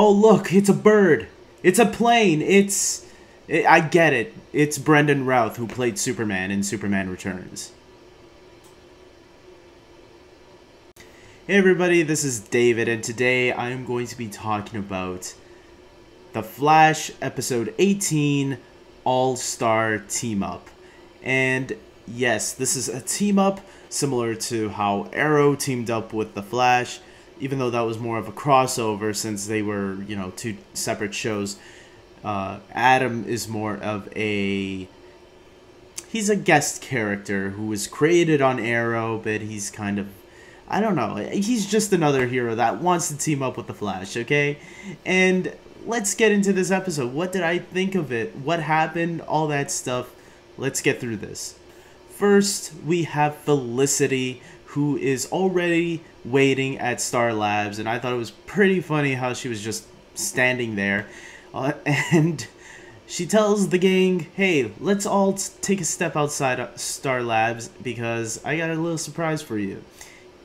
Oh, look, it's a bird. It's a plane. I get it. It's Brendan Routh who played Superman in Superman Returns. Hey everybody, this is David, and today I am going to be talking about The Flash episode 18, All-Star Team-Up. And yes, this is a team-up similar to how Arrow teamed up with The Flash, even though that was more of a crossover since they were, two separate shows. Adam is more of he's a guest character who was created on Arrow, but he's kind of, I don't know, he's just another hero that wants to team up with the Flash, okay? And let's get into this episode. What did I think of it? What happened? All that stuff. Let's get through this. First, we have Felicity, who is already waiting at Star Labs, and I thought it was pretty funny how she was just standing there. And she tells the gang, hey, let's all take a step outside Star Labs because I got a little surprise for you.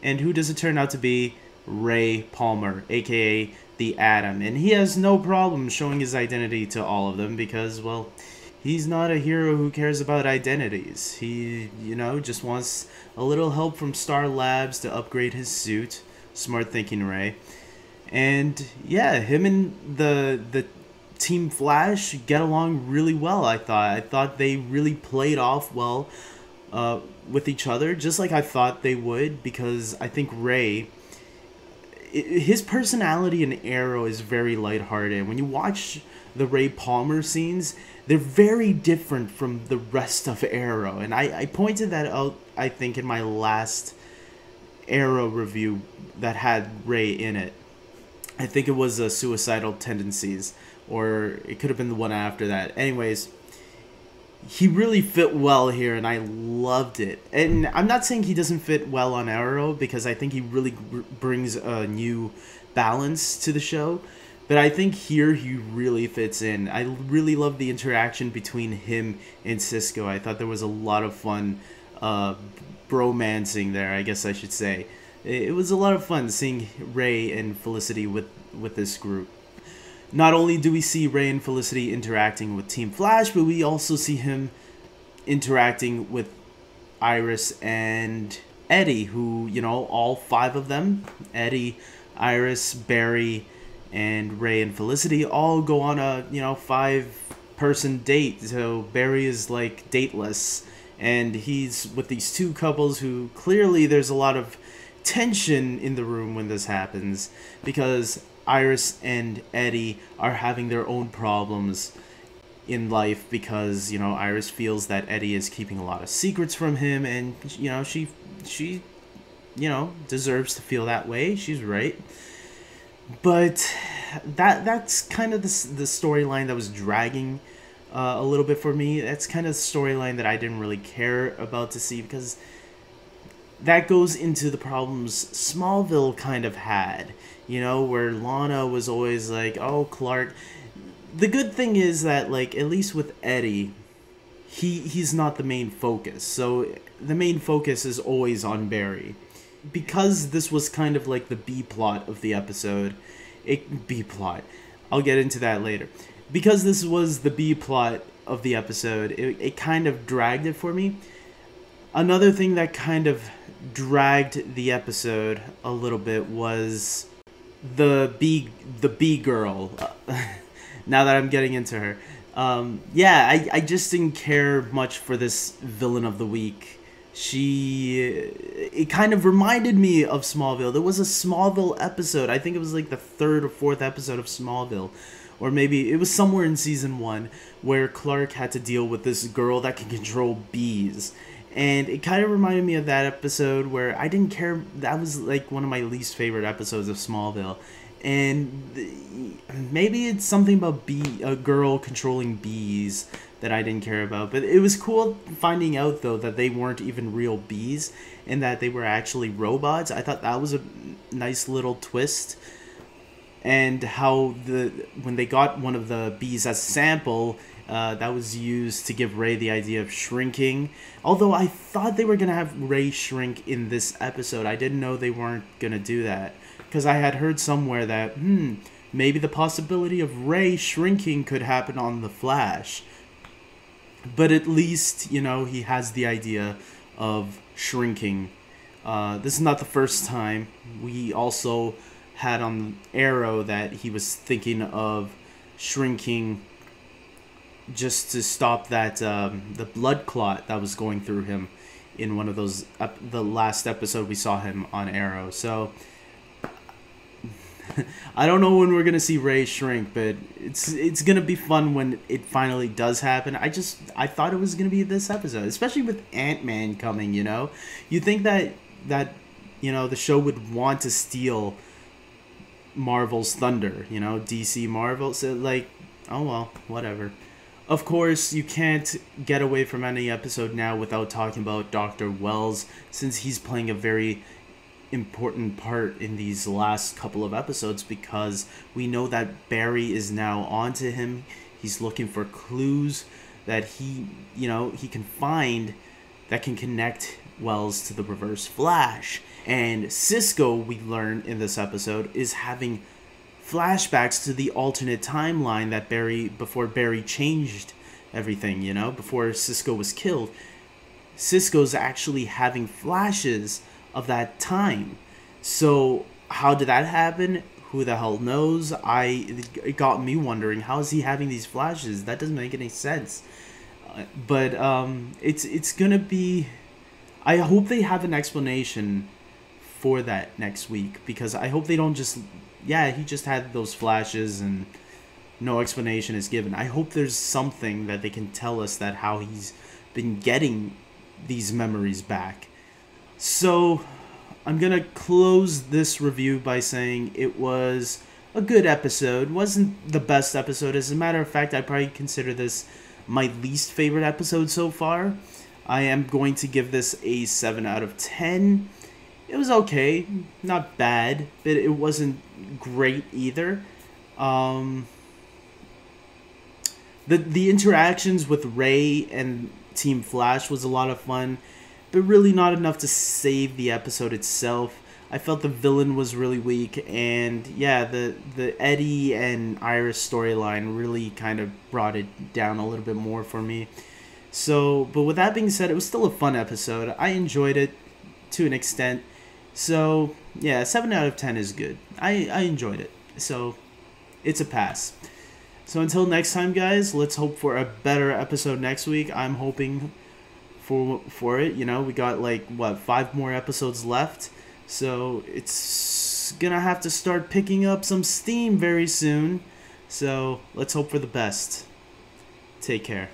And who does it turn out to be? Ray Palmer, aka the Atom. And he has no problem showing his identity to all of them because, well, he's not a hero who cares about identities. He, just wants a little help from Star Labs to upgrade his suit. Smart thinking, Ray. And yeah, him and the Team Flash get along really well, I thought. I thought they really played off well with each other, just like I thought they would, because I think Ray, his personality in Arrow is very lighthearted. When you watch the Ray Palmer scenes, they're very different from the rest of Arrow. And I pointed that out, I think, in my last Arrow review that had Ray in it. I think it was Suicidal Tendencies, or it could have been the one after that. Anyways, he really fit well here, and I loved it. And I'm not saying he doesn't fit well on Arrow, because I think he really brings a new balance to the show. But I think here he really fits in. I really love the interaction between him and Cisco. I thought there was a lot of fun bromancing there, I guess I should say. It was a lot of fun seeing Ray and Felicity with this group. Not only do we see Ray and Felicity interacting with Team Flash, but we also see him interacting with Iris and Eddie, who, all five of them, Eddie, Iris, Barry, and Ray and Felicity, all go on a, 5-person date. So Barry is like dateless, and he's with these two couples who clearly there's a lot of tension in the room when this happens, because Iris and Eddie are having their own problems in life because, Iris feels that Eddie is keeping a lot of secrets from him, and, she deserves to feel that way. She's right. But that's kind of the storyline that was dragging a little bit for me. That's kind of the storyline that I didn't really care about to see, because that goes into the problems Smallville kind of had, where Lana was always like, oh, Clark. The good thing is that, like, at least with Eddie, he's not the main focus. So the main focus is always on Barry. Because this was kind of like the B-plot of the episode, B-plot, I'll get into that later. Because this was the B-plot of the episode, it kind of dragged it for me. Another thing that kind of dragged the episode a little bit was the Beegirl. Now that I'm getting into her, I just didn't care much for this villain of the week. It kind of reminded me of Smallville. There was a Smallville episode, I think it was like the 3rd or 4th episode of Smallville, or maybe it was somewhere in season 1, where Clark had to deal with this girl that can control bees. And it kind of reminded me of that episode where I didn't care. That was like one of my least favorite episodes of Smallville. And maybe it's something about a girl controlling bees that I didn't care about. But it was cool finding out, though, that they weren't even real bees and that they were actually robots. I thought that was a nice little twist. And how when they got one of the bees as a sample, that was used to give Ray the idea of shrinking. Although I thought they were going to have Ray shrink in this episode. I didn't know they weren't going to do that. Because I had heard somewhere that, maybe the possibility of Ray shrinking could happen on the Flash. But at least, you know, he has the idea of shrinking. This is not the first time. We also had on Arrow that he was thinking of shrinking just to stop that the blood clot that was going through him in one of those the last episode we saw him on Arrow. So I don't know when we're gonna see Ray shrink, but it's gonna be fun when it finally does happen. I thought it was gonna be this episode, especially with Ant-Man coming. You know, you think that you know the show would want to steal Marvel's thunder. You know, DC Marvel. So like, oh well, whatever. Of course, you can't get away from any episode now without talking about Dr. Wells, since he's playing a very important part in these last couple of episodes, because we know that Barry is now onto him. He's looking for clues that he can find that can connect Wells to the Reverse Flash. And Cisco, we learn in this episode, is having flashbacks to the alternate timeline that before Barry changed everything, you know, before Cisco was killed. Cisco's actually having flashes of that time. So how did that happen? Who the hell knows? It got me wondering, how is he having these flashes? That doesn't make any sense. But it's gonna be, I hope they have an explanation for that next week, because I hope they don't just, yeah, he just had those flashes and no explanation is given. I hope there's something that they can tell us that how he's been getting these memories back. So I'm gonna close this review by saying it was a good episode. Wasn't the best episode. As a matter of fact, I probably consider this my least favorite episode so far. I am going to give this a 7 out of 10. It was okay, not bad, but it wasn't great either. The interactions with Ray and Team Flash was a lot of fun, but really not enough to save the episode itself. I felt the villain was really weak, and yeah, the Eddie and Iris storyline really kind of brought it down a little bit more for me. So, but with that being said, it was still a fun episode. I enjoyed it to an extent. So, yeah, 7 out of 10 is good. I enjoyed it. So, it's a pass. So until next time, guys, let's hope for a better episode next week. I'm hoping for it. You know, we got like, what, 5 more episodes left. So, it's gonna have to start picking up some steam very soon. So, let's hope for the best. Take care.